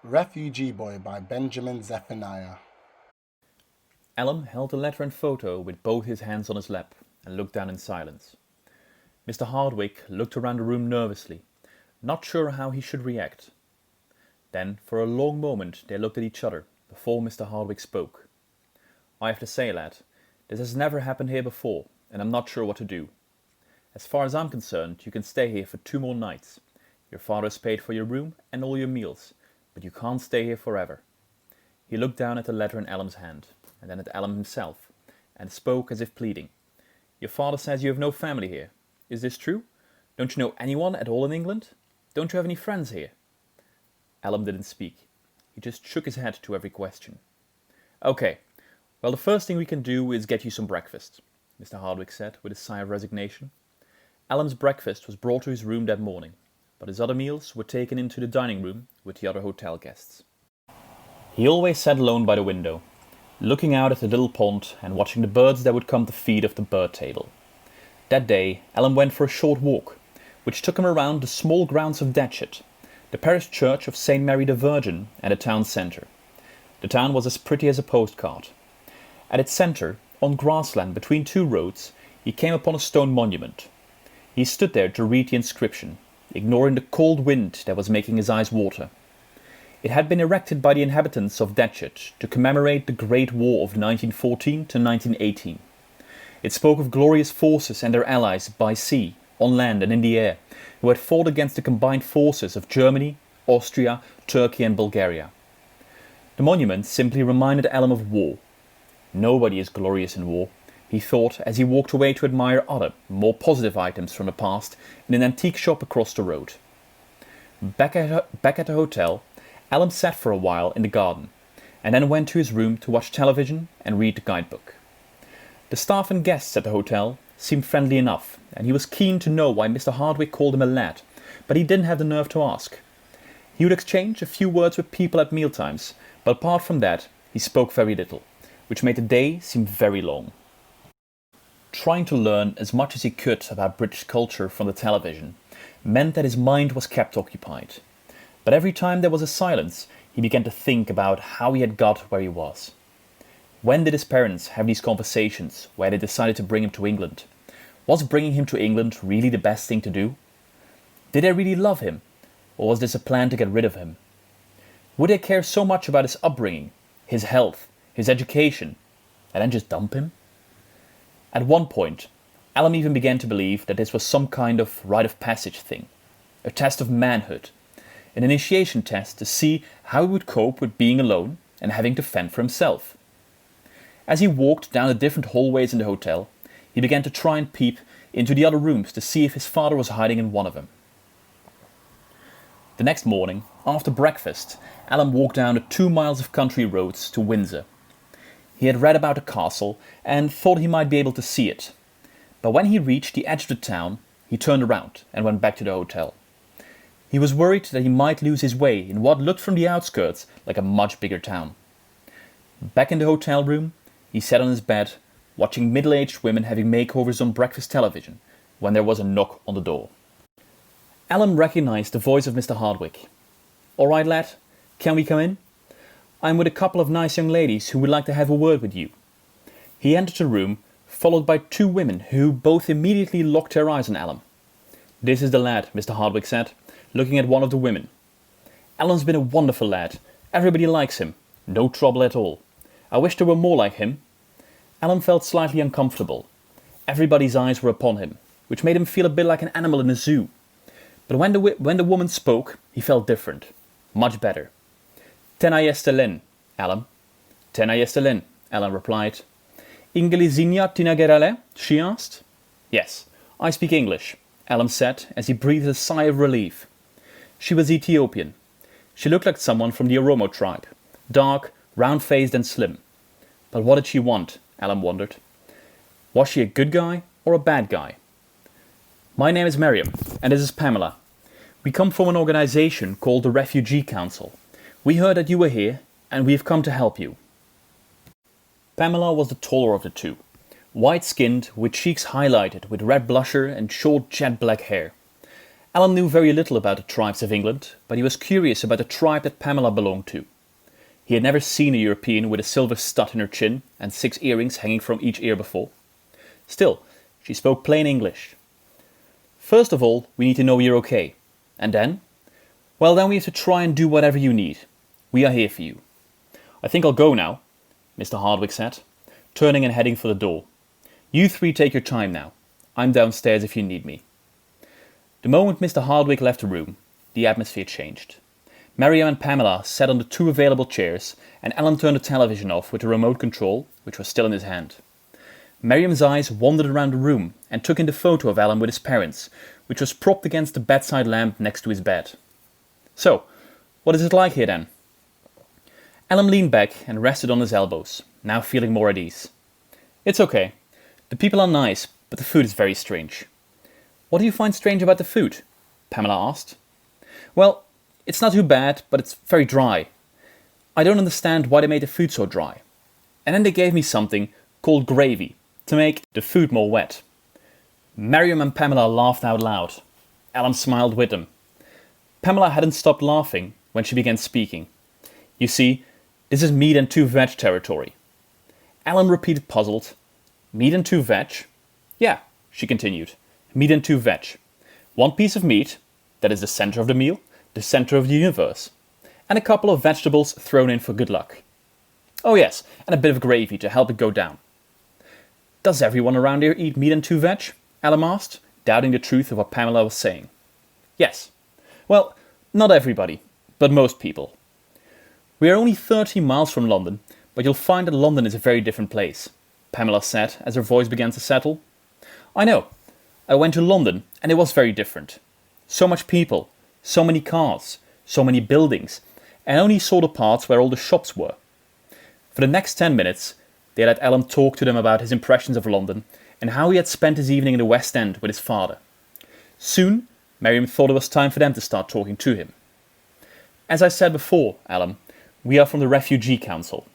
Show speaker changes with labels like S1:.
S1: Refugee Boy by Benjamin Zephaniah.
S2: Allen held the letter and photo with both his hands on his lap and looked down in silence. Mr. Hardwick looked around the room nervously, not sure how he should react. Then, for a long moment, they looked at each other before Mr. Hardwick spoke. "I have to say, lad, this has never happened here before, and I'm not sure what to do. As far as I'm concerned, you can stay here for 2 more nights. Your father has paid for your room and all your meals, but you can't stay here forever." He looked down at the letter in Allen's hand, and then at Allen himself, and spoke as if pleading. "Your father says you have no family here. Is this true? Don't you know anyone at all in England? Don't you have any friends here?" Allen didn't speak. He just shook his head to every question. "Okay, well, the first thing we can do is get you some breakfast," Mr. Hardwick said with a sigh of resignation. Allen's breakfast was brought to his room that morning, but his other meals were taken into the dining room with the other hotel guests. He always sat alone by the window, looking out at the little pond and watching the birds that would come to feed off the bird table. That day, Allen went for a short walk, which took him around the small grounds of Datchet, the parish church of St. Mary the Virgin, and the town centre. The town was as pretty as a postcard. At its centre, on grassland between 2 roads, he came upon a stone monument. He stood there to read the inscription, ignoring the cold wind that was making his eyes water. It had been erected by the inhabitants of Datchet to commemorate the Great War of 1914 to 1918. It spoke of glorious forces and their allies by sea, on land and in the air, who had fought against the combined forces of Germany, Austria, Turkey and Bulgaria. The monument simply reminded Allen of war. Nobody is glorious in war, he thought as he walked away to admire other, more positive items from the past in an antique shop across the road. Back at the hotel, Allen sat for a while in the garden, and then went to his room to watch television and read the guidebook. The staff and guests at the hotel seemed friendly enough, and he was keen to know why Mr. Hardwick called him a lad, but he didn't have the nerve to ask. He would exchange a few words with people at mealtimes, but apart from that, he spoke very little, which made the day seem very long. Trying to learn as much as he could about British culture from the television meant that his mind was kept occupied. But every time there was a silence, he began to think about how he had got where he was. When did his parents have these conversations where they decided to bring him to England? Was bringing him to England really the best thing to do? Did they really love him? Or was this a plan to get rid of him? Would they care so much about his upbringing, his health, his education, and then just dump him? At one point, Allen even began to believe that this was some kind of rite of passage thing, a test of manhood, an initiation test to see how he would cope with being alone and having to fend for himself. As he walked down the different hallways in the hotel, he began to try and peep into the other rooms to see if his father was hiding in one of them. The next morning, after breakfast, Allen walked down the 2 miles of country roads to Windsor. He had read about the castle and thought he might be able to see it. But when he reached the edge of the town, he turned around and went back to the hotel. He was worried that he might lose his way in what looked from the outskirts like a much bigger town. Back in the hotel room, he sat on his bed, watching middle-aged women having makeovers on breakfast television, when there was a knock on the door. Allen recognized the voice of Mr. Hardwick. "All right, lad, can we come in? I'm with a couple of nice young ladies who would like to have a word with you." He entered the room, followed by 2 women who both immediately locked their eyes on Allen. "This is the lad," Mr. Hardwick said, looking at one of the women. "Allen's been a wonderful lad. Everybody likes him. No trouble at all. I wish there were more like him." Allen felt slightly uncomfortable. Everybody's eyes were upon him, which made him feel a bit like an animal in a zoo. But when the woman spoke, he felt different. Much better. "Tena jestelen, Allen." "Tena jestelen," Allen replied. "Ingelizinia tinagerale?" she asked. "Yes, I speak English," Allen said as he breathed a sigh of relief. She was Ethiopian. She looked like someone from the Oromo tribe, dark, round-faced and slim. But what did she want, Allen wondered. Was she a good guy or a bad guy? "My name is Miriam, and this is Pamela. We come from an organisation called the Refugee Council. We heard that you were here, and we have come to help you. Pamela was the taller of the two, white-skinned, with cheeks highlighted with red blusher and short jet-black hair. Alan knew very little about the tribes of England, but he was curious about the tribe that Pamela belonged to. He had never seen a European with a silver stud in her chin and 6 earrings hanging from each ear before. Still, she spoke plain English. First of all, we need to know you're okay. And then? Well, then we have to try and do whatever you need. We are here for you. I think I'll go now, Mr. Hardwick said, turning and heading for the door. You three take your time now. I'm downstairs if you need me. The moment Mr. Hardwick left the room, the atmosphere changed. Mariam and Pamela sat on the 2 available chairs, and Alan turned the television off with the remote control, which was still in his hand. Mariam's eyes wandered around the room and took in the photo of Alan with his parents, which was propped against the bedside lamp next to his bed. So, what is it like here then? Alan leaned back and rested on his elbows, now feeling more at ease. It's okay. The people are nice, but the food is very strange. What do you find strange about the food? Pamela asked. Well, it's not too bad, but it's very dry. I don't understand why they made the food so dry. And then they gave me something called gravy to make the food more wet. Mariam and Pamela laughed out loud. Alan smiled with them. Pamela hadn't stopped laughing when she began speaking. You see, this is meat and 2 veg territory. Alan repeated puzzled. Meat and 2 veg? Yeah, she continued. Meat and 2 veg. 1 piece of meat, that is the center of the meal, the center of the universe. And a couple of vegetables thrown in for good luck. Oh yes, and a bit of gravy to help it go down. Does everyone around here eat meat and 2 veg? Alan asked, doubting the truth of what Pamela was saying. Yes. Well, not everybody, but most people. We are only 30 miles from London, but you'll find that London is a very different place, Pamela said as her voice began to settle. I know. I went to London and it was very different. So much people, so many cars, so many buildings, and only saw the parts where all the shops were. For the next 10 minutes, they let Alan talk to them about his impressions of London and how he had spent his evening in the West End with his father. Soon, Mariam thought it was time for them to start talking to him. As I said before, Alan, we are from the Refugee Council.